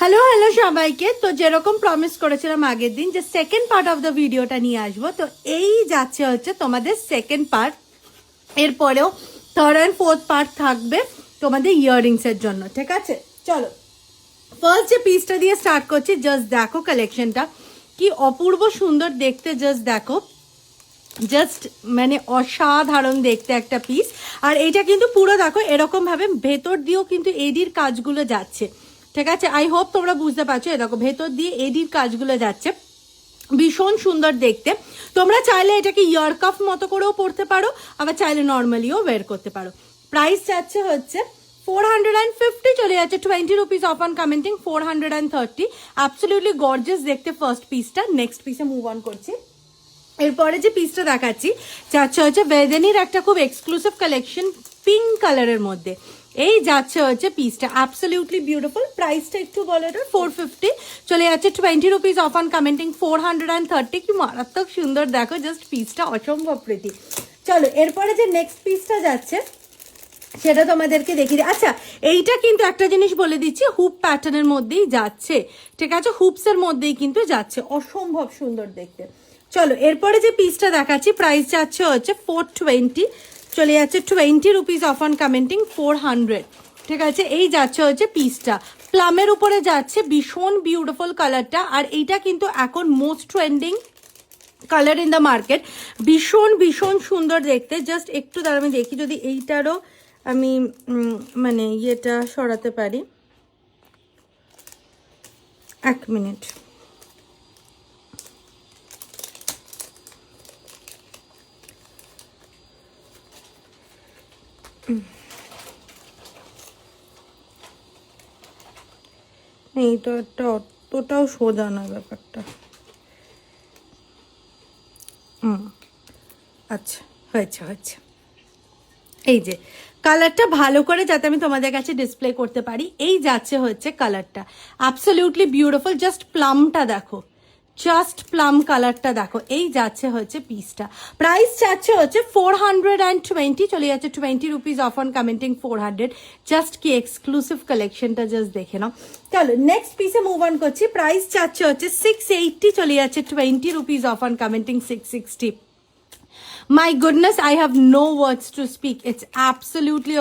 Hello hello সবাইকে। তো যেরকম প্রমিস করেছিলাম আগের দিন যে সেকেন্ড পার্ট অফ দ্য ভিডিওটা নিয়ে আসবো, তো এই যাচ্ছে হচ্ছে তোমাদের সেকেন্ড পার্ট। এরপরেও থার্ড অ্যান্ড ফোর্থ পার্ট থাকবে তোমাদের ইয়াররিংসের জন্য, ঠিক আছে? চলো ফার্স্ট যে পিসটা দিয়ে স্টার্ট করছি, জাস্ট দেখো কালেকশনটা কি অপূর্ব সুন্দর দেখতে, জাস্ট দেখো, জাস্ট মানে অসাধারণ দেখতে একটা পিস। আর এইটা কিন্তু পুরো দেখো এরকম ভাবে ভেতর দিয়েও কিন্তু এডির কাজগুলো যাচ্ছে, ঠিক আছে? আই হোপ তোমরা বুঝতে পারছো। এ দেখো ভেতর দিয়ে এডির কাজগুলো যাচ্ছে, ভীষণ সুন্দর দেখতে। তোমরা চাইলে এটাকে ইয়ার কাফ মতো করেও পরতে পারো, আবার চাইলে নর্মালিও ওয়্যার করতে পারো। প্রাইস যাচ্ছে হচ্ছে 450, চলে যাচ্ছে 20 rupees of on commenting 430। Absolutely gorgeous দেখতে ফার্স্ট পিসটা। নেক্সট পিসে মুভ অন করছি। এরপরে যে পিসটা দেখাচ্ছি যাচ্ছে হচ্ছে বেদেনির একটা খুব এক্সক্লুসিভ কালেকশন পিঙ্ক কালারের মধ্যে। এই যাচ্ছে হচ্ছে পিসটা অ্যাবসলিউটলি বিউটিফুল। প্রাইসটা একটু বলো, এটা 450, চলে যাচ্ছে 20 রুপিস অফ অন কমেন্টিং 430। কি মারাত্মক সুন্দর দেখো, জাস্ট পিসটা অসম্ভব প্রীতি। চলো এরপরে যে নেক্সট পিসটা যাচ্ছে সেটা তোমাদেরকে দেখিয়ে দিই। আচ্ছা, এইটা কিন্তু একটা জিনিস বলে দিচ্ছি, হুপ প্যাটার্নের মধ্যেই যাচ্ছে, ঠিক আছে? হুপসের মধ্যেই কিন্তু যাচ্ছে, অসম্ভব সুন্দর দেখতে। চলো এরপরে যে পিসটা দেখাচ্ছি, প্রাইস যাচ্ছে হচ্ছে 420, চলে যাচ্ছে 20 রুপিস অফ অন কমেন্টিং 400, ঠিক আছে? এই যাচ্ছে হচ্ছে পিসটা প্লামের উপরে যাচ্ছে, ভীষণ বিউটিফুল কালারটা। আর এইটা কিন্তু এখন most trending colour in the market, ভীষণ ভীষণ সুন্দর দেখতে। জাস্ট একটু দাঁড়া, আমি দেখি যদি এইটারও আমি মানে ইয়েটা সরাতে পারি। এক মিনিট। এই তো একটা অতটাও সোজা না ব্যাপারটা। আচ্ছা, হয়েছে হয়েছে। এই যে কালারটা ভালো করে যাতে আমি তোমাদের কাছে ডিসপ্লে করতে পারি, এই যাচ্ছে হচ্ছে কালারটা অ্যাবসলিউটলি বিউটিফুল। জাস্ট প্লামটা দেখো, জাস্ট প্লাম কালারটা দেখো। এই যাচ্ছে হচ্ছে পিসটা। প্রাইস যাচ্ছে হচ্ছে 420, চলে যাচ্ছে 20 rupees of on commenting 400। Just কি এক্সক্লুসিভ কালেকশনটা জাস্ট দেখে নাও। চলো নেক্সট পিসে মুভ অন করছি। প্রাইস যাচ্ছে হচ্ছে 680, চলে যাচ্ছে 20 rupees of on commenting 660। My goodness, I have no words to speak. It's absolutely